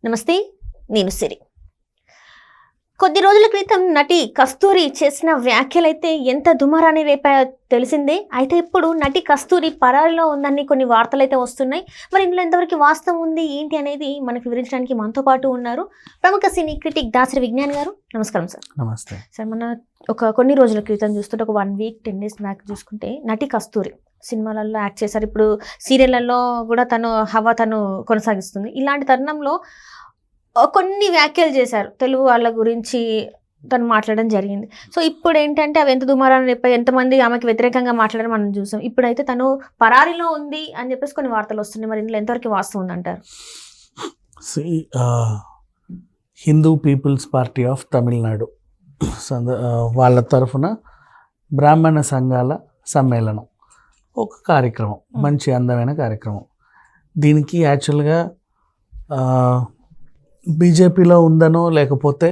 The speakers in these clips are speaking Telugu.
నమస్తే, నేను సిరి. కొద్ది రోజుల క్రితం నటి కస్తూరి చేసిన వ్యాఖ్యలైతే ఎంత దుమారాన్ని రేపాయో తెలిసిందే. అయితే ఇప్పుడు నటి కస్తూరి పరారిలో ఉందని కొన్ని వార్తలు అయితే వస్తున్నాయి. మరి ఇందులో ఎంతవరకు వాస్తవం ఉంది ఏంటి అనేది మనకు వివరించడానికి మనతో పాటు ఉన్నారు ప్రముఖ సినీ క్రిటిక్ దాసరి విజ్ఞాన్ గారు. నమస్కారం సార్. నమస్తే సార్, మన కొన్ని రోజుల క్రితం చూస్తుంటే ఒక 1 వీక్ 10 days బ్యాక్ చూసుకుంటే నటి కస్తూరి సినిమాలలో యాక్ట్ చేశారు. ఇప్పుడు సీరియళ్లలో కూడా తను కొనసాగిస్తుంది. ఇలాంటి తరుణంలో కొన్ని వ్యాఖ్యలు చేశారు, తెలుగు వాళ్ళ గురించి తను మాట్లాడడం జరిగింది. సో ఇప్పుడు ఏంటంటే అవి ఎంత దుమారాన్ని రేపాయి, ఎంతమంది ఆమెకి వ్యతిరేకంగా మాట్లాడడం మనం చూసాం. ఇప్పుడైతే తను పరారీలో ఉంది అని చెప్పేసి కొన్ని వార్తలు వస్తున్నాయి. మరి ఇందులో ఎంతవరకు వాస్తవం ఉందంటారు? Hindu People's Party of Tamil Nadu వాళ్ళ తరఫున బ్రాహ్మణ సంఘాల సమ్మేళనం ఒక కార్యక్రమం, మంచి అందమైన కార్యక్రమం. దీనికి యాక్చువల్గా బీజేపీలో ఉందనో లేకపోతే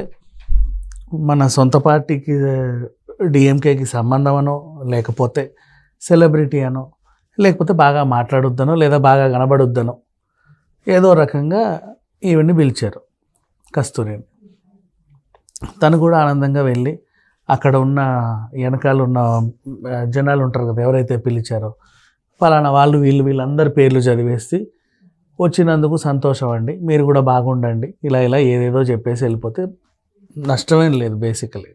మన సొంత పార్టీకి డిఎంకేకి సంబంధం అనో లేకపోతే సెలబ్రిటీ అనో లేకపోతే బాగా మాట్లాడొద్దనో లేదా బాగా కనబడొద్దనో ఏదో రకంగా ఈవెన్ని పిలిచారు కస్తూరిని. తను కూడా ఆనందంగా వెళ్ళి అక్కడ ఉన్న వెనకాల ఉన్న జనాలు ఉంటారు కదా, ఎవరైతే పిలిచారో ఫలానా వాళ్ళు వీళ్ళందరి పేర్లు చదివేసి వచ్చినందుకు సంతోషం అండి, మీరు కూడా బాగుండండి, ఇలా ఏదేదో చెప్పేసి వెళ్ళిపోతే నష్టమేం లేదు బేసికలీ.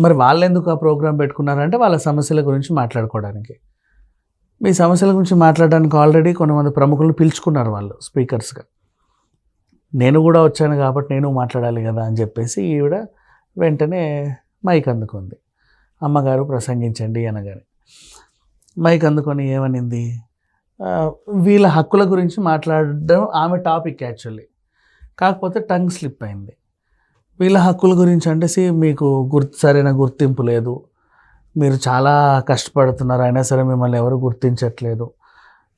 మరి వాళ్ళు ఎందుకు ఆ ప్రోగ్రాం పెట్టుకున్నారంటే వాళ్ళ సమస్యల గురించి మాట్లాడుకోవడానికి. మీ సమస్యల గురించి మాట్లాడడానికి ఆల్రెడీ కొంతమంది ప్రముఖులను పిలుచుకున్నారు వాళ్ళు స్పీకర్స్గా. నేను కూడా వచ్చాను కాబట్టి నేను మాట్లాడాలి కదా అని చెప్పేసి ఈవిడ వెంటనే మైక్ అందుకుంది. అమ్మగారు ప్రసంగించండి అనగానే మైక్ అందుకొని ఏమనింది, వీళ్ళ హక్కుల గురించి మాట్లాడడం ఆమె టాపిక్ యాక్చువల్లీ, కాకపోతే టంగ్ స్లిప్ అయింది. వీళ్ళ హక్కుల గురించి అంటే మీకు సరైన గుర్తింపు లేదు, మీరు చాలా కష్టపడుతున్నారు, అయినా సరే మిమ్మల్ని ఎవరు గుర్తించట్లేదు,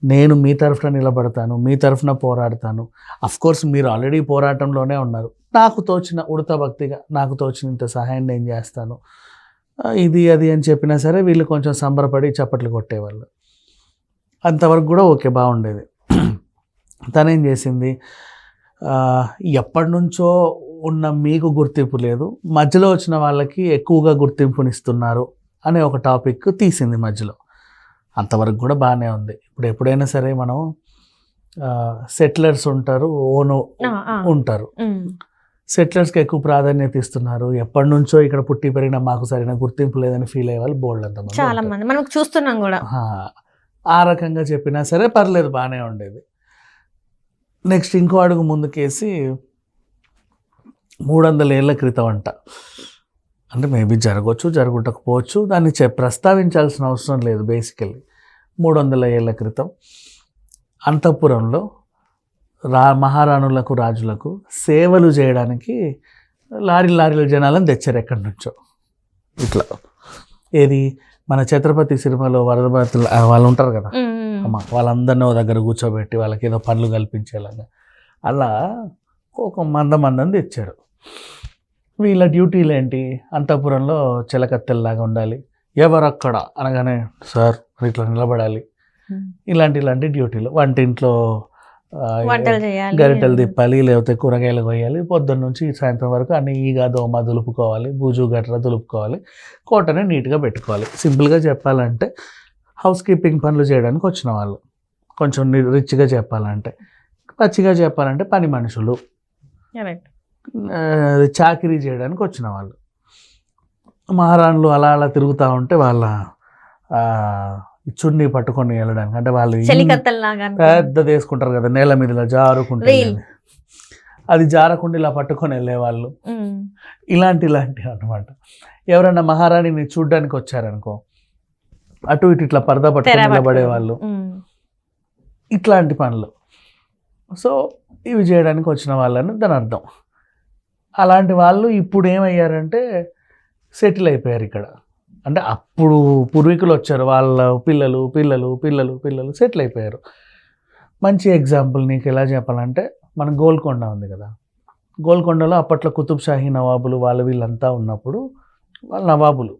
నేను మీ తరఫున నిలబడతాను, మీ తరఫున పోరాడతాను. అఫ్కోర్స్ మీరు ఆల్రెడీ పోరాటంలోనే ఉన్నారు, నాకు తోచిన ఉడత భక్తిగా నాకు తోచినంత సహాయం నేను చేస్తాను, ఇది అది అని చెప్పినా సరే వీళ్ళు కొంచెం సంబరపడి చప్పట్లు కొట్టేవాళ్ళు. అంతవరకు కూడా ఓకే, బాగుండేది. తనేం చేసింది, ఎప్పటి నుంచో ఉన్న మీకు గుర్తింపు లేదు, మధ్యలో వచ్చిన వాళ్ళకి ఎక్కువగా గుర్తింపునిస్తున్నారు అనే ఒక టాపిక్ తీసింది మధ్యలో. అంతవరకు కూడా బాగానే ఉంది. ఇప్పుడు ఎప్పుడైనా సరే మనం సెటిలర్స్ ఉంటారు, ఓను ఉంటారు, సెటిలర్స్కి ఎక్కువ ప్రాధాన్యత ఇస్తున్నారు, ఎప్పటి నుంచో ఇక్కడ పుట్టి పెరిగిన మాకు సరైన గుర్తింపు లేదని ఫీల్ అయ్యే వాళ్ళు బోల్డ్ అంతమంది చాలా మంది మనం చూస్తున్నాం కూడా. ఆ రకంగా చెప్పినా సరే పర్లేదు, బాగానే ఉండేది. నెక్స్ట్ ఇంకో అడుగు ముందుకేసి 300 ఏళ్ల క్రితం అంట, అంటే మేబీ జరగవచ్చు జరుగుండకపోవచ్చు, దాన్ని ప్రస్తావించాల్సిన అవసరం లేదు. బేసికల్లీ 300 ఏళ్ల క్రితం అంతఃపురంలో మహారాణులకు రాజులకు సేవలు చేయడానికి లారీల జనాలను తెచ్చారు ఎక్కడి నుంచో. ఇట్లా ఏది మన ఛత్రపతి సినిమాలో వరదబాతులు వాళ్ళు ఉంటారు కదా అమ్మ, వాళ్ళందరినీ ఒక దగ్గర కూర్చోబెట్టి వాళ్ళకి ఏదో పనులు కల్పించేలాగా అలా ఒక మందని తెచ్చారు. వీళ్ళ డ్యూటీలు ఏంటి, అంతఃపురంలో చిలకత్తెల్లాగా ఉండాలి, ఎవరక్కడ అనగానే సార్ ఇట్లా నిలబడాలి, ఇలాంటి డ్యూటీలు. వంటింట్లో గరిటెలు తిప్పాలి, లేకపోతే కూరగాయలు కొయ్యాలి, పొద్దున్న నుంచి సాయంత్రం వరకు అన్ని ఈగ దోమ దులుపుకోవాలి, బూజు గట్ర దులుపుకోవాలి, కోటని నీట్గా పెట్టుకోవాలి. సింపుల్గా చెప్పాలంటే హౌస్ కీపింగ్ పనులు చేయడానికి వచ్చిన వాళ్ళు, కొంచెం రిచ్గా చెప్పాలంటే, పచ్చిగా చెప్పాలంటే పని మనుషులు, చాకిరీ చేయడానికి వచ్చిన వాళ్ళు. మహారాణులు అలా తిరుగుతూ ఉంటే వాళ్ళ చున్నీ పట్టుకొని వెళ్ళడానికి, అంటే వాళ్ళు పెద్ద తీసుకుంటారు కదా నేల మీద ఇలా జారుకుంటే, అది జారకుండా ఇలా పట్టుకొని వెళ్ళేవాళ్ళు. ఇలాంటి అనమాట. ఎవరైనా మహారాణిని చూడ్డానికి వచ్చారనుకో, అటు ఇటు ఇట్లా పరదా పట్టుకొని నిలబడేవాళ్ళు, ఇట్లాంటి పనులు. సో ఇవి చేయడానికి వచ్చిన వాళ్ళని దాని అర్థం. అలాంటి వాళ్ళు ఇప్పుడు ఏమయ్యారంటే సెటిల్ అయిపోయారు ఇక్కడ. అంటే అప్పుడు పూర్వీకులు వచ్చారు, వాళ్ళ పిల్లలు సెటిల్ అయిపోయారు. మంచి ఎగ్జాంపుల్ నీకు ఎలా చెప్పాలంటే, మన గోల్కొండ ఉంది కదా, గోల్కొండలో అప్పట్లో కుతుబ్ షాహీ నవాబులు వీళ్ళంతా ఉన్నప్పుడు వాళ్ళ నవాబులు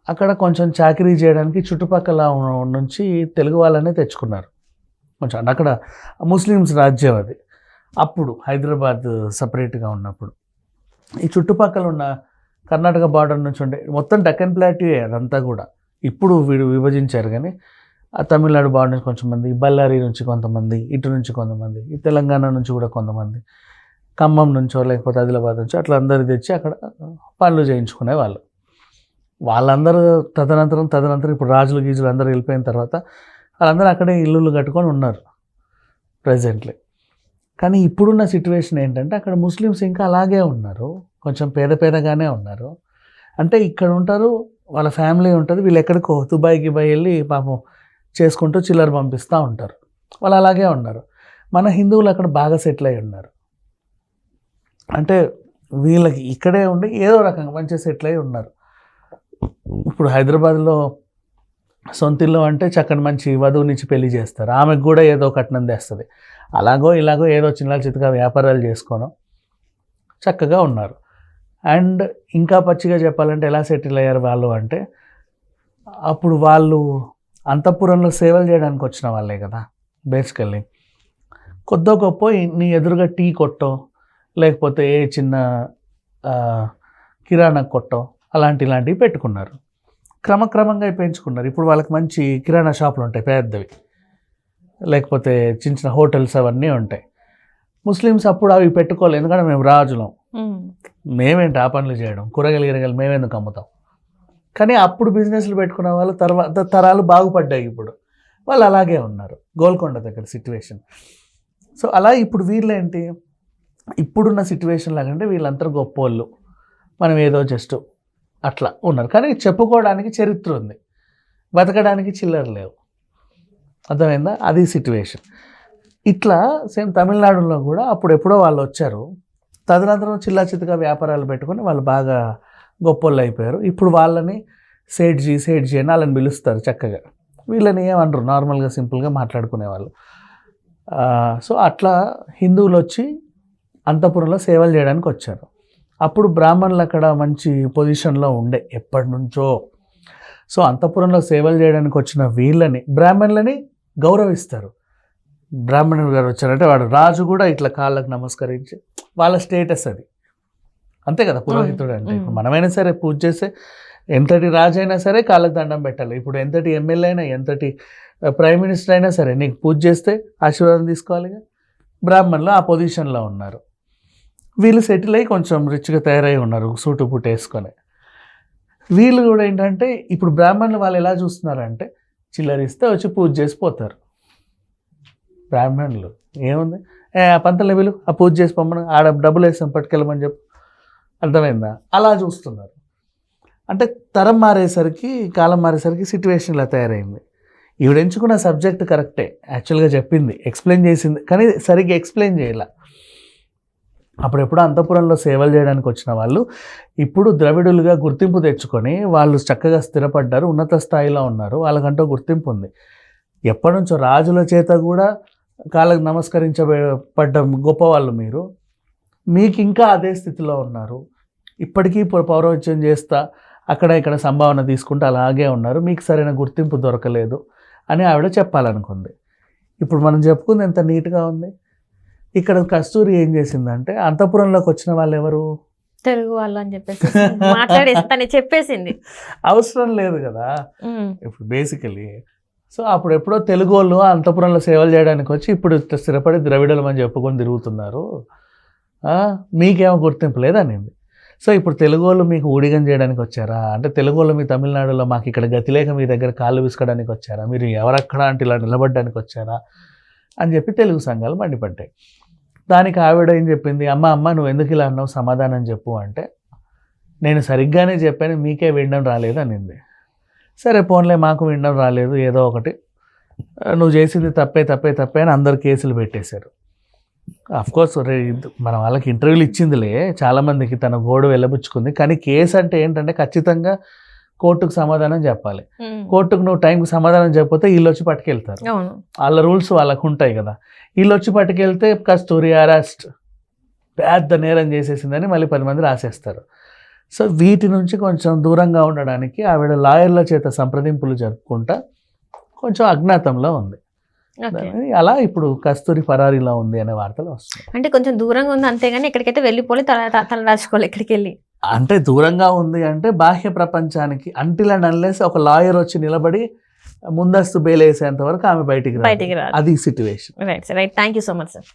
అక్కడ కొంచెం చాకరీ చేయడానికి చుట్టుపక్కల నుంచి తెలుగు వాళ్ళనే తెచ్చుకున్నారు. కొంచెం అక్కడ ముస్లిమ్స్ రాజ్యం అది. అప్పుడు హైదరాబాద్ సపరేట్గా ఉన్నప్పుడు ఈ చుట్టుపక్కల ఉన్న కర్ణాటక బార్డర్ నుంచి ఉండే మొత్తం డక్కన్ ప్లాట్యూ అదంతా కూడా. ఇప్పుడు వీడు విభజించారు కానీ ఆ తమిళనాడు బార్డర్ నుంచి కొంచెం మంది, బళ్ళారి నుంచి కొంతమంది, ఇటు నుంచి కొంతమంది, ఈ తెలంగాణ నుంచి కూడా కొంతమంది, ఖమ్మం నుంచో లేకపోతే ఆదిలాబాద్ నుంచో అట్లా అందరు తెచ్చి అక్కడ పనులు చేయించుకునే వాళ్ళు. వాళ్ళందరూ తదనంతరం ఇప్పుడు రాజులు గీజులు అందరూ వెళ్ళిపోయిన తర్వాత వాళ్ళందరూ అక్కడే ఇల్లులు కట్టుకొని ఉన్నారు ప్రజెంట్లీ. కానీ ఇప్పుడున్న సిచ్యువేషన్ ఏంటంటే అక్కడ ముస్లిమ్స్ ఇంకా అలాగే ఉన్నారు, కొంచెం పేదగానే ఉన్నారు. అంటే ఇక్కడ ఉంటారు, వాళ్ళ ఫ్యామిలీ ఉంటుంది, వీళ్ళు ఎక్కడికో దుబాయ్ గిబాయ్ వెళ్ళి పాపం చేసుకుంటూ చిల్లర పంపిస్తూ ఉంటారు. వాళ్ళు అలాగే ఉన్నారు. మన హిందువులు అక్కడ బాగా సెటిల్ అయి ఉన్నారు. అంటే వీళ్ళకి ఇక్కడే ఉండి ఏదో రకంగా మంచిగా సెటిల్ అయి ఉన్నారు. ఇప్పుడు హైదరాబాద్లో సొంత ఇల్లు అంటే చక్కని మంచి వధువునిచ్చి పెళ్లి చేస్తారు, ఆమెకు కూడా ఏదో కట్నం తెస్తుంది. అలాగో ఇలాగో ఏదో చిన్న చిత్తగా వ్యాపారాలు చేసుకోను చక్కగా ఉన్నారు. అండ్ ఇంకా పచ్చిగా చెప్పాలంటే ఎలా సెటిల్ అయ్యారు వాళ్ళు అంటే, అప్పుడు వాళ్ళు అంతఃపురంలో సేవలు చేయడానికి వచ్చిన వాళ్ళే కదా బేసికల్లీ. కొద్దో గొప్ప నీ ఎదురుగా టీ కొట్టో లేకపోతే ఏ చిన్న కిరాణా కొట్టో ఇలాంటివి పెట్టుకున్నారు. క్రమక్రమంగా పెంచుకున్నారు. ఇప్పుడు వాళ్ళకి మంచి కిరాణా షాపులు ఉంటాయి పెద్దవి, లేకపోతే చిన్న చిన్న హోటల్స్ అవన్నీ ఉంటాయి. ముస్లిమ్స్ అప్పుడు అవి పెట్టుకోలేదు, ఎందుకంటే మేము రాజులం, మేమేంటి ఆ పనులు చేయడం, కూరగాయలు మేమెందుకు అమ్ముతాం. కానీ అప్పుడు బిజినెస్లు పెట్టుకున్న వాళ్ళు తర్వాత తరాలు బాగుపడ్డాయి. ఇప్పుడు వాళ్ళు అలాగే ఉన్నారు గోల్కొండ దగ్గర సిచ్యువేషన్. సో అలా ఇప్పుడు వీళ్ళేంటి ఇప్పుడున్న సిచ్యువేషన్ లాగంటే వీళ్ళందరూ గొప్పోళ్ళు, మనం ఏదో జస్ట్ అట్లా ఉన్నారు. కానీ చెప్పుకోవడానికి చరిత్ర ఉంది, బతకడానికి చిల్లర లేవు. అర్థమైందా? అది సిచ్యువేషన్. ఇట్లా సేమ్ తమిళనాడులో కూడా అప్పుడెప్పుడో వాళ్ళు వచ్చారు, తదనంతరం చిల్లాచిత్తగా వ్యాపారాలు పెట్టుకొని వాళ్ళు బాగా గొప్పోళ్ళు అయిపోయారు. ఇప్పుడు వాళ్ళని సేట్జీ అని వాళ్ళని పిలుస్తారు చక్కగా. వీళ్ళని ఏమనరు, నార్మల్గా సింపుల్గా మాట్లాడుకునేవాళ్ళు. సో అట్లా హిందువులు వచ్చి అంతఃపురంలో సేవలు చేయడానికి వచ్చారు. అప్పుడు బ్రాహ్మణులు అక్కడ మంచి పొజిషన్లో ఉండే ఎప్పటి నుంచో. సో అంతఃపురంలో సేవలు చేయడానికి వచ్చిన వీళ్ళని బ్రాహ్మణులని గౌరవిస్తారు. బ్రాహ్మణుడు గారు వచ్చారంటే వాడు రాజు కూడా ఇట్లా కాళ్ళకు నమస్కరించి, వాళ్ళ స్టేటస్ అది. అంతే కదా పురోహితుడు అంటే. ఇప్పుడు మనమైనా సరే పూజ చేస్తే ఎంతటి రాజు అయినా సరే కాళ్ళకు దండం పెట్టాలి. ఇప్పుడు ఎంతటి ఎమ్మెల్యే అయినా ఎంతటి ప్రైమ్ మినిస్టర్ అయినా సరే నీకు పూజ చేస్తే ఆశీర్వాదం తీసుకోవాలిగా. బ్రాహ్మణులు ఆ పొజిషన్లో ఉన్నారు. వీళ్ళు సెటిల్ అయ్యి కొంచెం రిచ్గా తయారై ఉన్నారు, సూటు పుట్టు వేసుకొని. వీళ్ళు కూడా ఏంటంటే ఇప్పుడు బ్రాహ్మణులు వాళ్ళు ఎలా చూస్తున్నారంటే చిల్లరిస్తే వచ్చి పూజ చేసిపోతారు. బ్రాహ్మణులు ఏముంది, పంతల వీళ్ళు ఆ పూజ చేసి పంపడం, ఆడ డబ్బులు వేసాం పట్టుకెళ్ళమని చెప్పు. అర్థమైందా? అలా చూస్తున్నారు. అంటే తరం మారేసరికి, కాలం మారేసరికి సిచ్యువేషన్ ఇలా తయారైంది. ఈవిడ ఎంచుకున్న సబ్జెక్ట్ కరెక్టే, యాక్చువల్గా చెప్పింది, ఎక్స్ప్లెయిన్ చేసింది, కానీ సరిగ్గా ఎక్స్ప్లెయిన్ చేయాల. అప్పుడెప్పుడు అంతఃపురంలో సేవలు చేయడానికి వచ్చిన వాళ్ళు ఇప్పుడు ద్రవిడులుగా గుర్తింపు తెచ్చుకొని వాళ్ళు చక్కగా స్థిరపడ్డారు, ఉన్నత స్థాయిలో ఉన్నారు, వాళ్ళకంటూ గుర్తింపు ఉంది. ఎప్పటి నుంచో రాజుల చేత కూడా కాళ్ళకు నమస్కరించబడ్డ గొప్పవాళ్ళు మీరు, మీకు ఇంకా అదే స్థితిలో ఉన్నారు. ఇప్పటికీ పౌరోహిత్యం చేస్తా అక్కడ ఇక్కడ సంభావన తీసుకుంటూ అలాగే ఉన్నారు, మీకు సరైన గుర్తింపు దొరకలేదు అని ఆవిడ చెప్పాలనుకుంది. ఇప్పుడు మనం చెప్పుకుంది ఎంత నీట్గా ఉంది. ఇక్కడ కస్తూరి ఏం చేసిందంటే అంతఃపురంలోకి వచ్చిన వాళ్ళు ఎవరు, తెలుగు వాళ్ళు అని చెప్పేసి మాట్లాడేస్తానే చెప్పేసింది. అవసరం లేదు కదా ఇప్పుడు బేసికలీ. సో అప్పుడు ఎప్పుడో తెలుగు వాళ్ళు అంతఃపురంలో సేవలు చేయడానికి వచ్చి ఇప్పుడు స్థిరపడి ద్రవిడలం అని చెప్పుకొని తిరుగుతున్నారు, మీకేమో గుర్తింపు లేదనింది. సో ఇప్పుడు తెలుగు వాళ్ళు మీకు ఊడిగం చేయడానికి వచ్చారా అంటే, తెలుగు వాళ్ళు మీ తమిళనాడులో మాకు ఇక్కడ గతి లేక మీ దగ్గర కాళ్ళు విసుకోవడానికి వచ్చారా, మీరు ఎవరక్కడ అంటే ఇలా నిలబడడానికి వచ్చారా అని చెప్పి తెలుగు సంఘాలు మండిపడ్డాయి. దానికి ఆవిడ ఏం చెప్పింది, అమ్మ నువ్వు ఎందుకు ఇలా అన్నావు, సమాధానం చెప్పు అంటే, నేను సరిగ్గానే చెప్పాను, మీకే వినడం రాలేదు అనింది. సరే పోన్లే, మాకు వినడం రాలేదు, ఏదో ఒకటి నువ్వు చేసింది తప్పే అని అందరు కేసులు పెట్టేశారు. అఫ్కోర్స్ మన వాళ్ళకి ఇంటర్వ్యూలు ఇచ్చిందిలే చాలామందికి, తన గోడు వెళ్ళబుచ్చుకుంది. కానీ కేసు అంటే ఏంటంటే ఖచ్చితంగా కోర్టుకు సమాధానం చెప్పాలి. కోర్టుకు నువ్వు టైంకి సమాధానం చెప్పితే వీళ్ళు వచ్చి పట్టుకెళ్తారు, వాళ్ళ రూల్స్ వాళ్ళకు ఉంటాయి కదా. వీళ్ళు వచ్చి పట్టుకెళ్తే కస్తూరి అరెస్ట్, పెద్ద నేరం చేసేసిందని మళ్ళీ 10 మంది రాసేస్తారు. సో వీటి నుంచి కొంచెం దూరంగా ఉండడానికి ఆవిడ లాయర్ల చేత సంప్రదింపులు జరుపుకుంటా కొంచెం అజ్ఞాతంలో ఉంది. ఓకే. అలా ఇప్పుడు కస్తూరి ఫరారీలో ఉంది అనే వార్తలు వస్తున్నాయి. అంటే కొంచెం దూరంగా ఉంది అంతేగాని ఎక్కడికైతే వెళ్ళిపోలే, తల రాసుకోవాలి ఎక్కడికి వెళ్ళి. అంటే దూరంగా ఉంది అంటే బాహ్య ప్రపంచానికి అంటిల్ అండ్ అన్లెస్ ఒక లాయర్ వచ్చి నిలబడి ముందస్తు బెయిల్ వేసేంత వరకు ఆమె బయటికి రాదు. రాదు. అది situation. Right sir, right. Thank you so much sir.